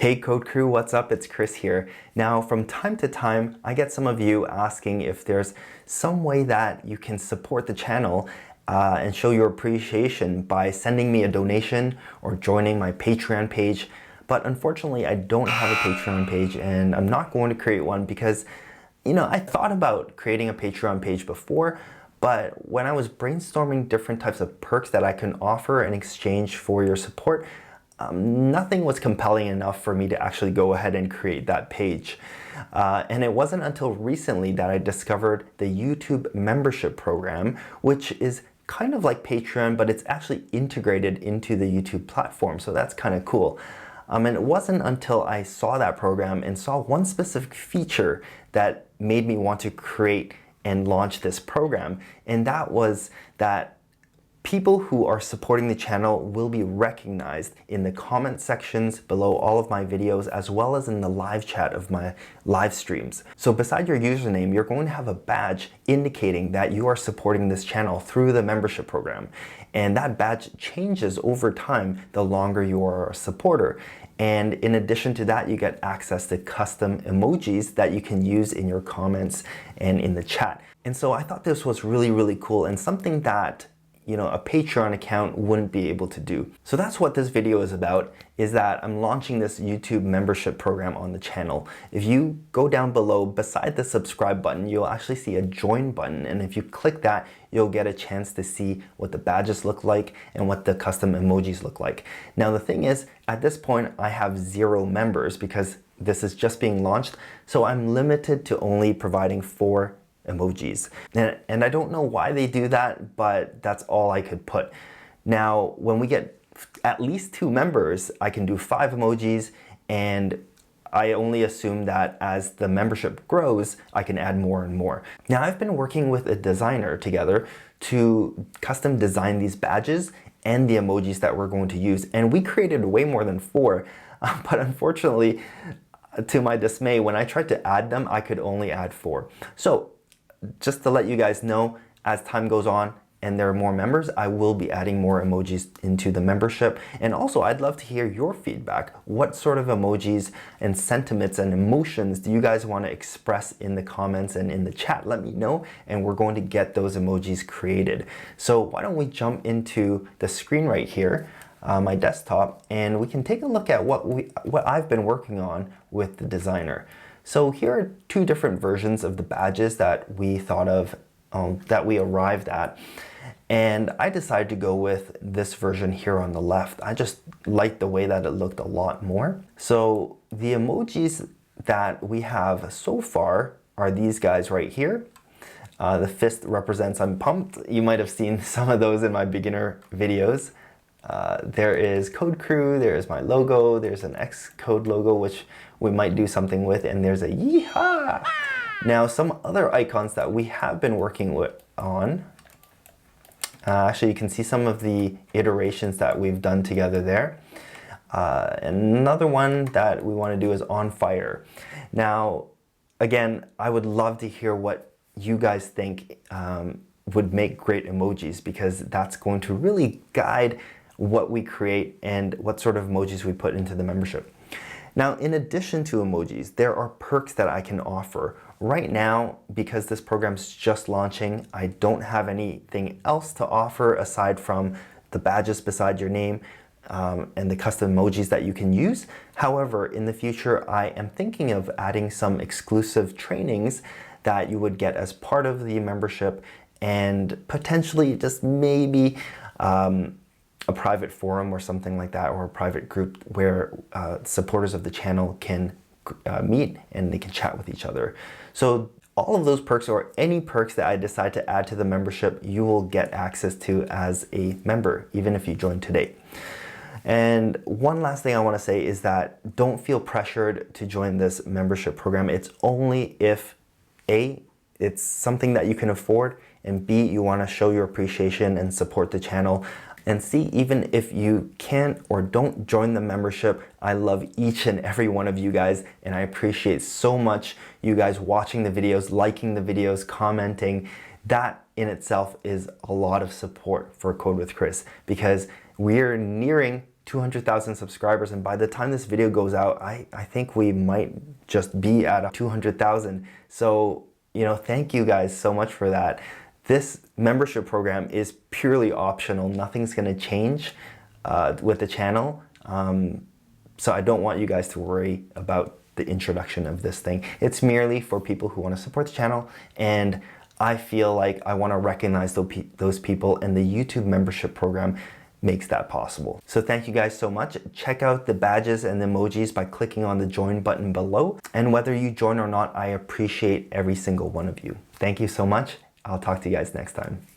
Hey Code Crew, what's up? It's Chris here. Now, from time to time, I get some of you asking if there's some way that you can support the channel and show your appreciation by sending me a donation or joining my Patreon page. But unfortunately, I don't have a Patreon page and I'm not going to create one because, I thought about creating a Patreon page before, but when I was brainstorming different types of perks that I can offer in exchange for your support, nothing was compelling enough for me to actually go ahead and create that page. And it wasn't until recently that I discovered the YouTube membership program, which is kind of like Patreon, but it's actually integrated into the YouTube platform. So that's kind of cool. And it wasn't until I saw that program and saw one specific feature that made me want to create and launch this program. And that was that people who are supporting the channel will be recognized in the comment sections below all of my videos, as well as in the live chat of my live streams. So beside your username, you're going to have a badge indicating that you are supporting this channel through the membership program. And that badge changes over time the longer you are a supporter. And in addition to that, you get access to custom emojis that you can use in your comments and in the chat. And so I thought this was really, really cool and something that a Patreon account wouldn't be able to do. So that's what this video is about, is that I'm launching this YouTube membership program on the channel. If you go down below, beside the subscribe button, you'll actually see a join button. And if you click that, you'll get a chance to see what the badges look like and what the custom emojis look like. Now, the thing is, at this point, I have 0 members because this is just being launched. So I'm limited to only providing 4 emojis. And I don't know why they do that, but that's all I could put. Now, when we get at least 2 members, I can do 5 emojis, and I only assume that as the membership grows, I can add more and more. Now, I've been working with a designer together to custom design these badges and the emojis that we're going to use. And we created way more than 4, but unfortunately, to my dismay, when I tried to add them, I could only add 4. So just to let you guys know, as time goes on and there are more members, I will be adding more emojis into the membership. And also, I'd love to hear your feedback. What sort of emojis and sentiments and emotions do you guys want to express in the comments and in the chat? Let me know, and we're going to get those emojis created. So why don't we jump into the screen right here, my desktop, and we can take a look at what I've been working on with the designer. So here are 2 different versions of the badges that we thought of, that we arrived at. And I decided to go with this version here on the left. I just liked the way that it looked a lot more. So the emojis that we have so far are these guys right here. The fist represents I'm pumped. You might have seen some of those in my beginner videos. There is Code Crew, there's my logo, there's an Xcode logo, which we might do something with, and there's a yeehaw! Now, some other icons that we have been working on, actually you can see some of the iterations that we've done together there. Another one that we want to do is on fire. Now, again, I would love to hear what you guys think would make great emojis, because that's going to really guide what we create and what sort of emojis we put into the membership. Now, in addition to emojis, there are perks that I can offer. Right now, because this program's just launching, I don't have anything else to offer aside from the badges beside your name and the custom emojis that you can use. However, in the future, I am thinking of adding some exclusive trainings that you would get as part of the membership, and potentially just maybe a private forum or something like that, or a private group where supporters of the channel can meet and they can chat with each other. So all of those perks, or any perks that I decide to add to the membership, you will get access to as a member, even if you join today. And one last thing I want to say is that don't feel pressured to join this membership program. It's only if A, it's something that you can afford, and B, you want to show your appreciation and support the channel. And C, even if you can't or don't join the membership, I love each and every one of you guys, and I appreciate so much you guys watching the videos, liking the videos, commenting. That in itself is a lot of support for Code with Chris, because we're nearing 200,000 subscribers, and by the time this video goes out, I think we might just be at 200,000. So, you know, thank you guys so much for that. This membership program is purely optional. Nothing's gonna change with the channel. So I don't want you guys to worry about the introduction of this thing. It's merely for people who want to support the channel, and I feel like I want to recognize those people, and the YouTube membership program makes that possible. So thank you guys so much. Check out the badges and the emojis by clicking on the join button below. And whether you join or not, I appreciate every single one of you. Thank you so much. I'll talk to you guys next time.